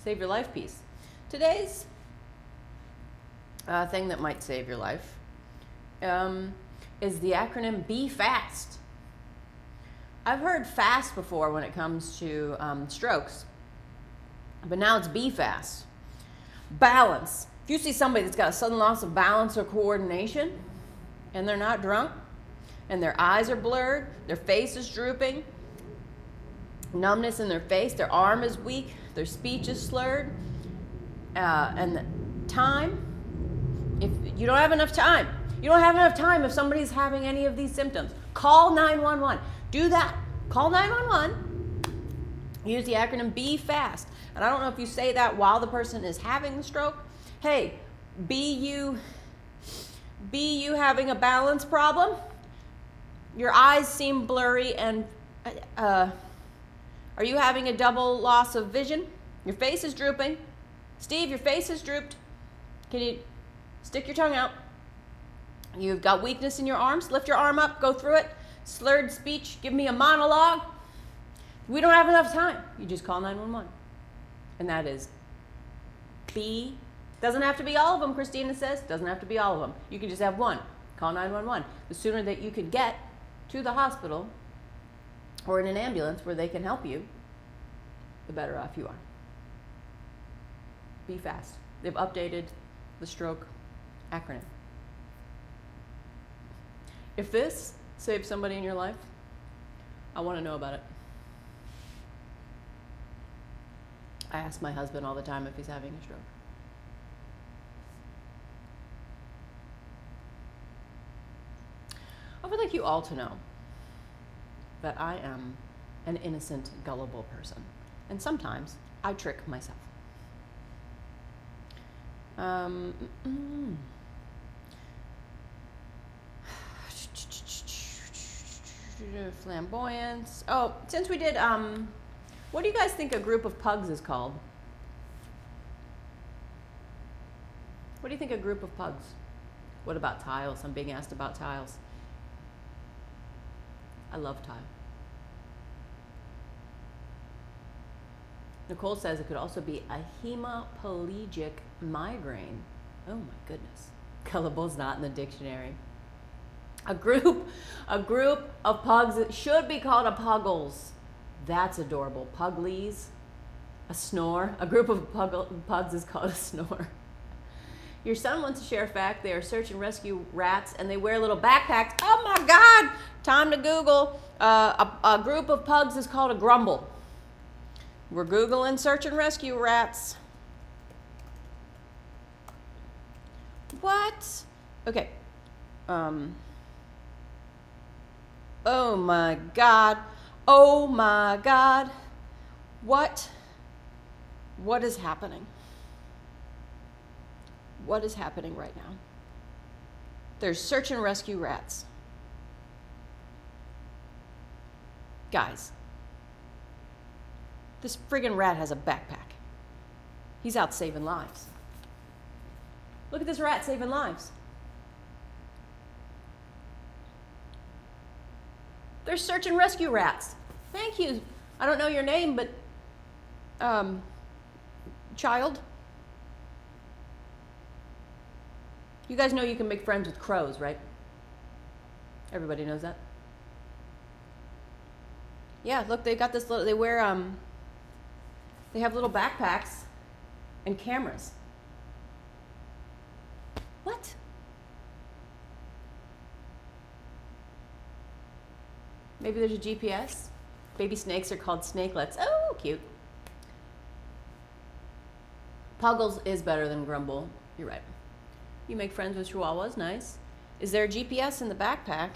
Speaker 1: save your life piece. Today's thing that might save your life is the acronym Be Fast. I've heard FAST before when it comes to strokes, but now it's Be Fast. Balance. If you see somebody that's got a sudden loss of balance or coordination, and they're not drunk, and their eyes are blurred, their face is drooping, numbness in their face, their arm is weak, their speech is slurred, and the time, if you don't have enough time, if somebody's having any of these symptoms, call 911. Do that. Call 911. Use the acronym Be Fast. And I don't know if you say that while the person is having the stroke. Hey, be you having a balance problem? Your eyes seem blurry, and are you having a double loss of vision? Your face is drooping. Steve, your face is drooped. Can you stick your tongue out? You've got weakness in your arms. Lift your arm up, go through it. Slurred speech, give me a monologue. We don't have enough time. You just call 911. And that is doesn't have to be all of them, Christina says. Doesn't have to be all of them. You can just have one. Call 911. The sooner that you can get to the hospital or in an ambulance where they can help you, the better off you are. Be Fast. They've updated the stroke acronym. If this saves somebody in your life, I want to know about it. I ask my husband all the time if he's having a stroke. I would like you all to know that I am an innocent, gullible person. And sometimes I trick myself. Flamboyance. Oh, since we did, what do you guys think a group of pugs is called? What do you think a group of pugs? What about tiles? I'm being asked about tiles. I love tile. Nicole says it could also be a hemiplegic migraine. Oh my goodness. Gullible's not in the dictionary. A group of pugs should be called a puggles. That's adorable. Puglies. A snore. A group of pugs is called a snore. Your son wants to share a fact. They are search and rescue rats, and they wear little backpacks. Oh my God! Time to Google. A group of pugs is called a grumble. We're Googling search and rescue rats. What? Okay. Oh my God. Oh my God. What is happening? What is happening right now? There's search and rescue rats. Guys, this friggin' rat has a backpack. He's out saving lives. Look at this rat saving lives. They're search and rescue rats. Thank you. I don't know your name, but child. You guys know you can make friends with crows, right? Everybody knows that. Yeah, look, they got this little, they wear, they have little backpacks and cameras. What? Maybe there's a GPS. Baby snakes are called snakelets. Oh, cute. Puggles is better than grumble. You're right. You make friends with chihuahuas. Nice. Is there a GPS in the backpack?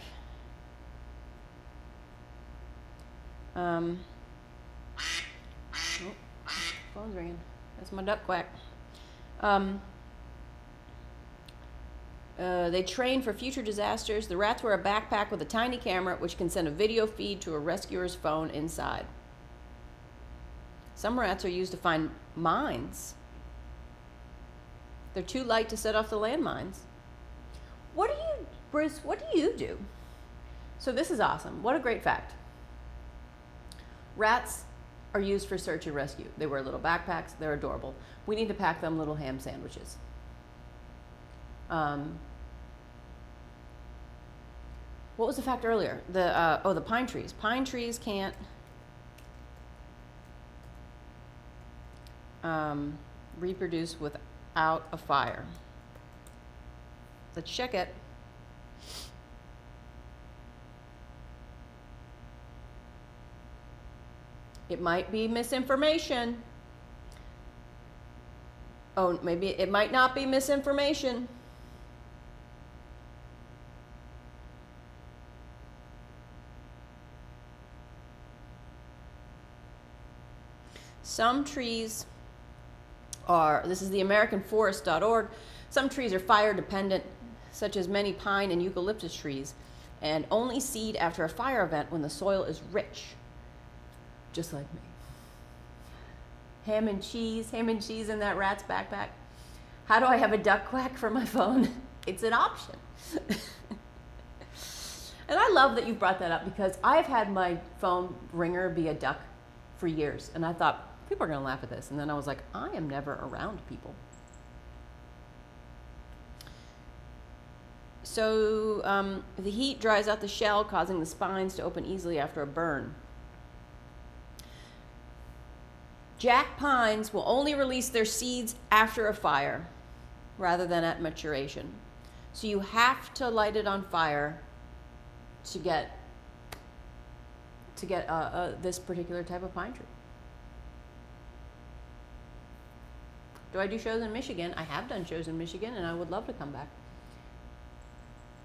Speaker 1: Oh, phone's ringing. That's my duck quack. They train for future disasters. The rats wear a backpack with a tiny camera which can send a video feed to a rescuer's phone inside. Some rats are used to find mines. They're too light to set off the landmines. Bruce, what do you do? So this is awesome. What a great fact. Rats are used for search and rescue. They wear little backpacks. They're adorable. We need to pack them little ham sandwiches. What was the fact earlier? The pine trees. Pine trees can't reproduce without a fire. Let's check it. It might be misinformation. Oh, maybe it might not be misinformation. Some trees are, this is the AmericanForest.org, some trees are fire dependent, such as many pine and eucalyptus trees, and only seed after a fire event when the soil is rich. Just like me. Ham and cheese in that rat's backpack. How do I have a duck quack for my phone? It's an option. And I love that you brought that up, because I've had my phone ringer be a duck for years, and I thought, people are going to laugh at this. And then I was like, I am never around people. So the heat dries out the shell, causing the spines to open easily after a burn. Jack pines will only release their seeds after a fire rather than at maturation. So you have to light it on fire to get this particular type of pine tree. Do I do shows in Michigan? I have done shows in Michigan, and I would love to come back.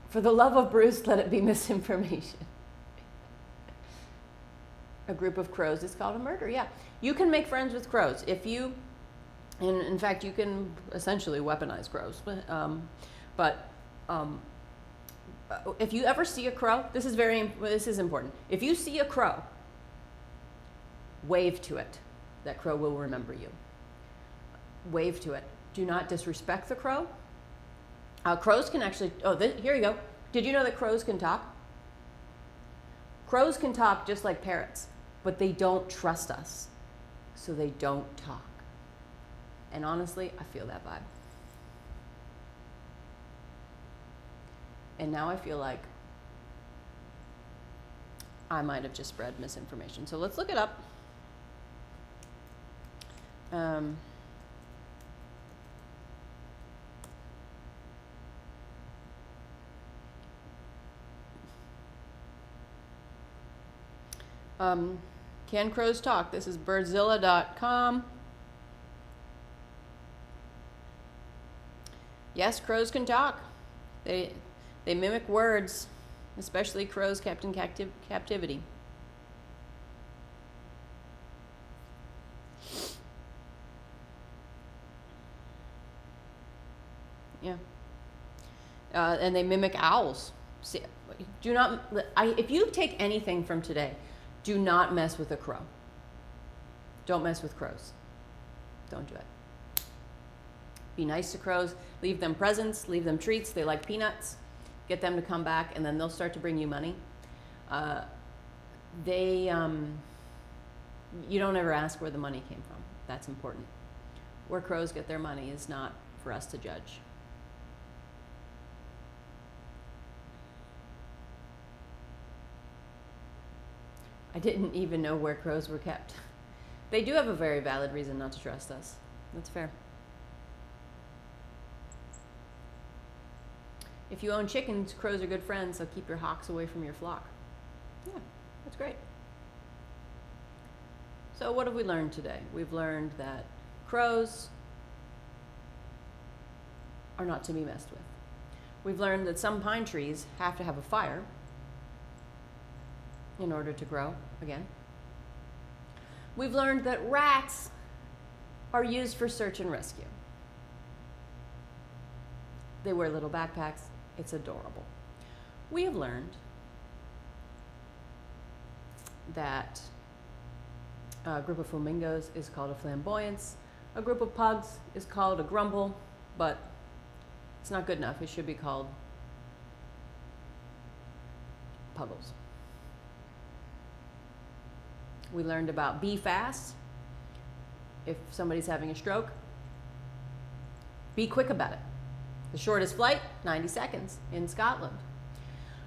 Speaker 1: For the love of Bruce, let it be misinformation. A group of crows is called a murder. Yeah, you can make friends with crows if you, and in fact, you can essentially weaponize crows. If you ever see a crow, this is important. If you see a crow, wave to it. That crow will remember you. Wave to it. Do not disrespect the crow. Crows can actually, here you go. Did you know that crows can talk? Crows can talk just like parrots, but they don't trust us, so they don't talk. And honestly, I feel that vibe. And now I feel like I might have just spread misinformation. So let's look it up. Can crows talk? This is birdzilla.com. Yes, crows can talk. They mimic words, especially crows kept in captivity. Yeah. And they mimic owls. See, if you take anything from today, do not mess with a crow. Don't mess with crows. Don't do it. Be nice to crows. Leave them presents. Leave them treats. They like peanuts. Get them to come back, and then they'll start to bring you money. You don't ever ask where the money came from. That's important. Where crows get their money is not for us to judge. I didn't even know where crows were kept. They do have a very valid reason not to trust us. That's fair. If you own chickens, crows are good friends, so keep your hawks away from your flock. Yeah, that's great. So what have we learned today? We've learned that crows are not to be messed with. We've learned that some pine trees have to have a fire in order to grow again. We've learned that rats are used for search and rescue. They wear little backpacks. It's adorable. We have learned that a group of flamingos is called a flamboyance. A group of pugs is called a grumble, but it's not good enough. It should be called puggles. We learned about be fast. If somebody's having a stroke, be quick about it. The shortest flight, 90 seconds in Scotland.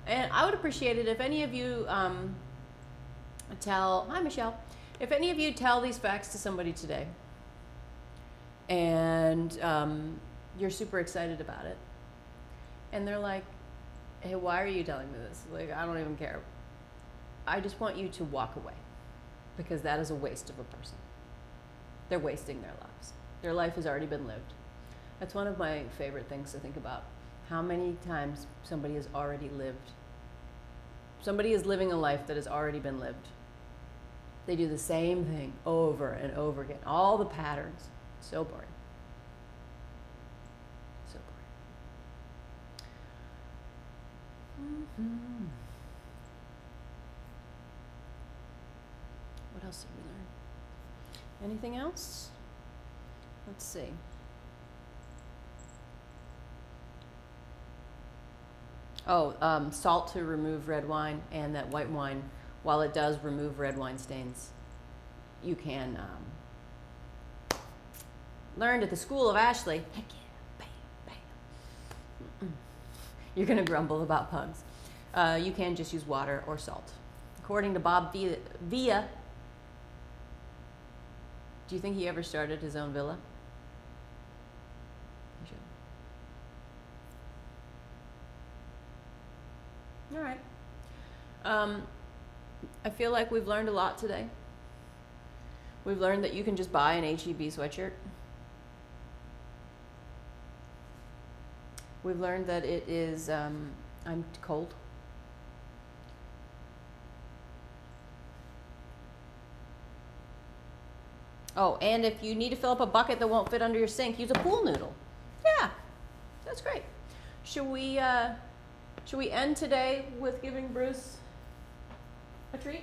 Speaker 1: And I would appreciate it if any of you hi Michelle, if any of you tell these facts to somebody today, and you're super excited about it, and they're like, hey, why are you telling me this? Like, I don't even care. I just want you to walk away, because that is a waste of a person. They're wasting their lives. Their life has already been lived. That's one of my favorite things to think about. How many times somebody has already lived. Somebody is living a life that has already been lived. They do the same thing over and over again. All the patterns. So boring. So boring. Mm-hmm. What else did we learn? Anything else? Let's see. Oh, salt to remove red wine, and that white wine, while it does remove red wine stains, you can learned at the School of Ashley. Heck yeah, bam, bam. You're gonna grumble about pugs. You can just use water or salt. According to Bob Villa, do you think he ever started his own villa? He should. All right. I feel like we've learned a lot today. We've learned that you can just buy an HEB sweatshirt. We've learned that it is, I'm cold. Oh, and if you need to fill up a bucket that won't fit under your sink, use a pool noodle. Yeah, that's great. Should we end today with giving Bruce a treat?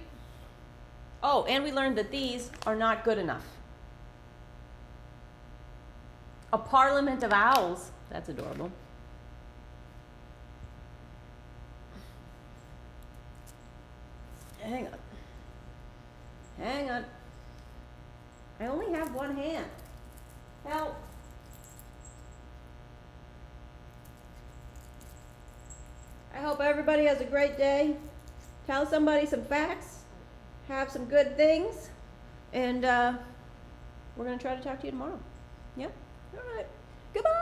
Speaker 1: Oh, and we learned that these are not good enough. A parliament of owls. That's adorable. Hang on. Hang on. I only have one hand. Help. I hope everybody has a great day. Tell somebody some facts. Have some good things. And we're going to try to talk to you tomorrow. Yeah? All right. Goodbye.